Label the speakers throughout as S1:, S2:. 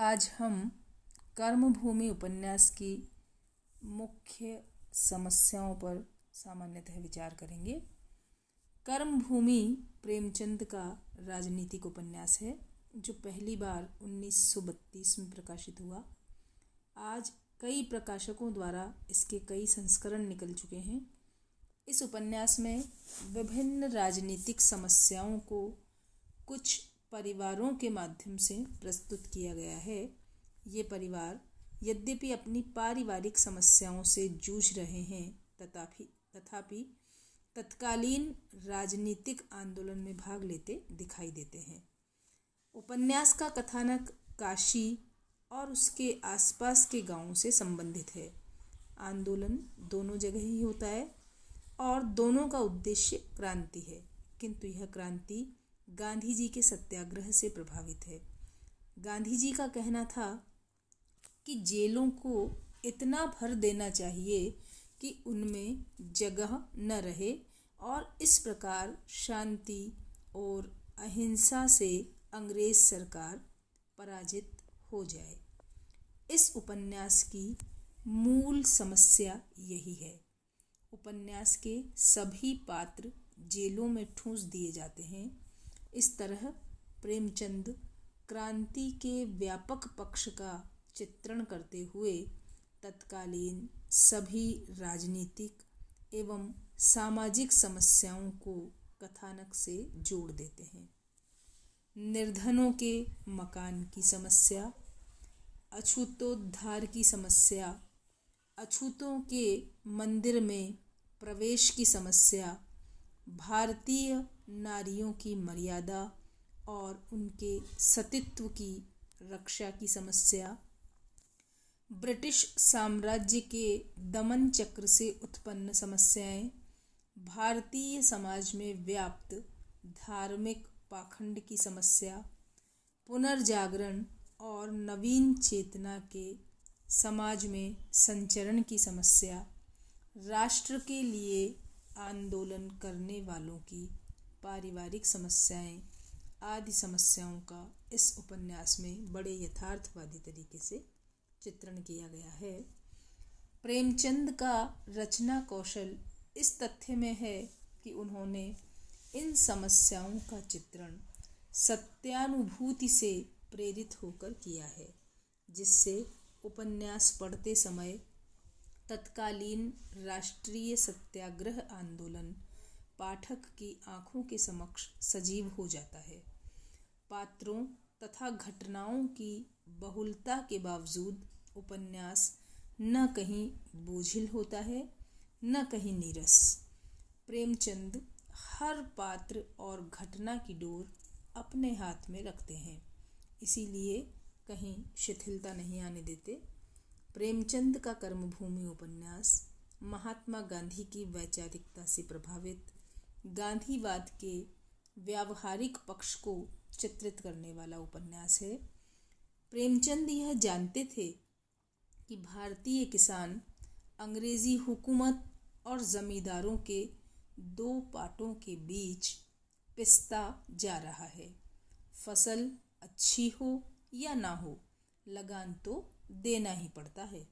S1: आज हम कर्मभूमि उपन्यास की मुख्य समस्याओं पर सामान्यतः विचार करेंगे। कर्मभूमि प्रेमचंद का राजनीतिक उपन्यास है जो पहली बार 1932 में प्रकाशित हुआ। आज कई प्रकाशकों द्वारा इसके कई संस्करण निकल चुके हैं। इस उपन्यास में विभिन्न राजनीतिक समस्याओं को कुछ परिवारों के माध्यम से प्रस्तुत किया गया है। ये परिवार यद्यपि अपनी पारिवारिक समस्याओं से जूझ रहे हैं तथापि तत्कालीन राजनीतिक आंदोलन में भाग लेते दिखाई देते हैं। उपन्यास का कथानक काशी और उसके आसपास के गांवों से संबंधित है। आंदोलन दोनों जगह ही होता है और दोनों का उद्देश्य क्रांति है, किंतु यह क्रांति गांधी जी के सत्याग्रह से प्रभावित है। गांधी जी का कहना था कि जेलों को इतना भर देना चाहिए कि उनमें जगह न रहे और इस प्रकार शांति और अहिंसा से अंग्रेज सरकार पराजित हो जाए। इस उपन्यास की मूल समस्या यही है। उपन्यास के सभी पात्र जेलों में ठूंस दिए जाते हैं। इस तरह प्रेमचंद क्रांति के व्यापक पक्ष का चित्रण करते हुए तत्कालीन सभी राजनीतिक एवं सामाजिक समस्याओं को कथानक से जोड़ देते हैं। निर्धनों के मकान की समस्या, अछूतोद्धार की समस्या, अछूतों के मंदिर में प्रवेश की समस्या, भारतीय नारियों की मर्यादा और उनके सतीत्व की रक्षा की समस्या, ब्रिटिश साम्राज्य के दमन चक्र से उत्पन्न समस्याएं, भारतीय समाज में व्याप्त धार्मिक पाखंड की समस्या, पुनर्जागरण और नवीन चेतना के समाज में संचरण की समस्या, राष्ट्र के लिए आंदोलन करने वालों की पारिवारिक समस्याएं आदि समस्याओं का इस उपन्यास में बड़े यथार्थवादी तरीके से चित्रण किया गया है। प्रेमचंद का रचना कौशल इस तथ्य में है कि उन्होंने इन समस्याओं का चित्रण सत्यानुभूति से प्रेरित होकर किया है, जिससे उपन्यास पढ़ते समय तत्कालीन राष्ट्रीय सत्याग्रह आंदोलन पाठक की आंखों के समक्ष सजीव हो जाता है। पात्रों तथा घटनाओं की बहुलता के बावजूद उपन्यास न कहीं बोझिल होता है न कहीं नीरस। प्रेमचंद हर पात्र और घटना की डोर अपने हाथ में रखते हैं, इसीलिए कहीं शिथिलता नहीं आने देते। प्रेमचंद का कर्मभूमि उपन्यास महात्मा गांधी की वैचारिकता से प्रभावित गांधीवाद के व्यावहारिक पक्ष को चित्रित करने वाला उपन्यास है। प्रेमचंद यह जानते थे कि भारतीय किसान अंग्रेजी हुकूमत और जमींदारों के दो पाटों के बीच पिसता जा रहा है। फसल अच्छी हो या ना हो, लगान तो देना ही पड़ता है।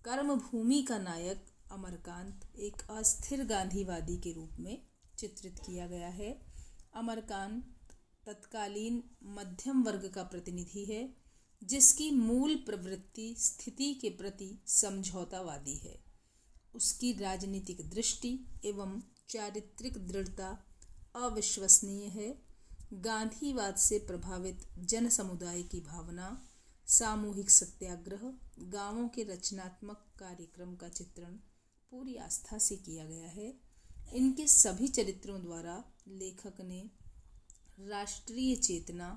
S1: कर्मभूमि का नायक अमरकांत एक अस्थिर गांधीवादी के रूप में चित्रित किया गया है। अमरकांत तत्कालीन मध्यम वर्ग का प्रतिनिधि है, जिसकी मूल प्रवृत्ति स्थिति के प्रति समझौतावादी है। उसकी राजनीतिक दृष्टि एवं चारित्रिक दृढ़ता अविश्वसनीय है। गांधीवाद से प्रभावित जन समुदाय की भावना, सामूहिक सत्याग्रह, गांवों के रचनात्मक कार्यक्रम का चित्रण पूरी आस्था से किया गया है। इनके सभी चरित्रों द्वारा लेखक ने राष्ट्रीय चेतना,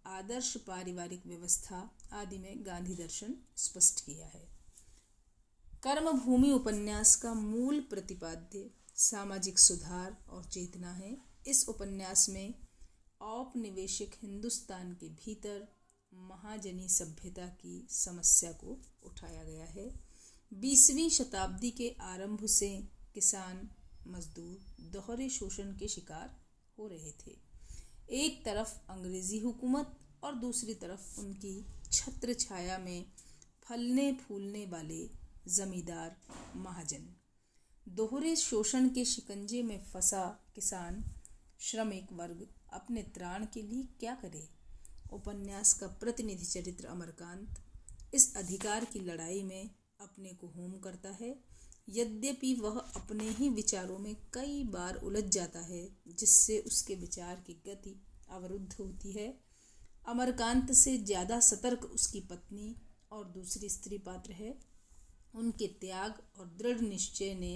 S1: आदर्श पारिवारिक व्यवस्था आदि में गांधी दर्शन स्पष्ट किया है। कर्मभूमि उपन्यास का मूल प्रतिपाद्य सामाजिक सुधार और चेतना है। इस उपन्यास में औपनिवेशिक हिंदुस्तान के भीतर महाजनी सभ्यता की समस्या को उठाया गया है। 20वीं शताब्दी के आरंभ से किसान मजदूर दोहरे शोषण के शिकार हो रहे थे। एक तरफ अंग्रेजी हुकूमत और दूसरी तरफ उनकी छत्र छाया में फलने फूलने वाले जमींदार महाजन, दोहरे शोषण के शिकंजे में फंसा किसान श्रमिक वर्ग अपने त्राण के लिए क्या करे। उपन्यास का प्रतिनिधि चरित्र अमरकांत इस अधिकार की लड़ाई में अपने को होम करता है। यद्यपि वह अपने ही विचारों में कई बार उलझ जाता है, जिससे उसके विचार की गति अवरुद्ध होती है। अमरकांत से ज़्यादा सतर्क उसकी पत्नी और दूसरी स्त्री पात्र है। उनके त्याग और दृढ़ निश्चय ने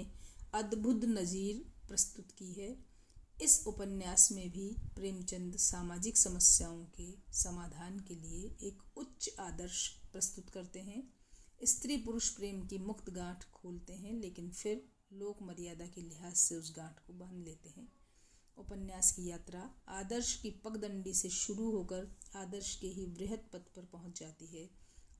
S1: अद्भुत नज़ीर प्रस्तुत की है। इस उपन्यास में भी प्रेमचंद सामाजिक समस्याओं के समाधान के लिए एक उच्च आदर्श प्रस्तुत करते हैं। स्त्री पुरुष प्रेम की मुक्त गांठ खोलते हैं, लेकिन फिर लोक मर्यादा के लिहाज से उस गांठ को बांध लेते हैं। उपन्यास की यात्रा आदर्श की पगडंडी से शुरू होकर आदर्श के ही बृहत् पथ पर पहुंच जाती है।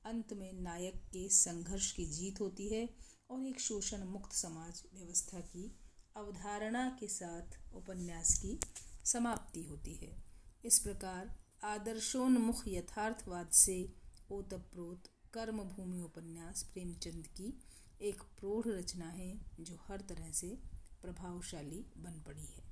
S1: अंत में नायक के संघर्ष की जीत होती है और एक शोषण मुक्त समाज व्यवस्था की अवधारणा के साथ उपन्यास की समाप्ति होती है। इस प्रकार आदर्शोन्मुख यथार्थवाद से ओतप्रोत कर्मभूमि उपन्यास प्रेमचंद की एक प्रौढ़ रचना है, जो हर तरह से प्रभावशाली बन पड़ी है।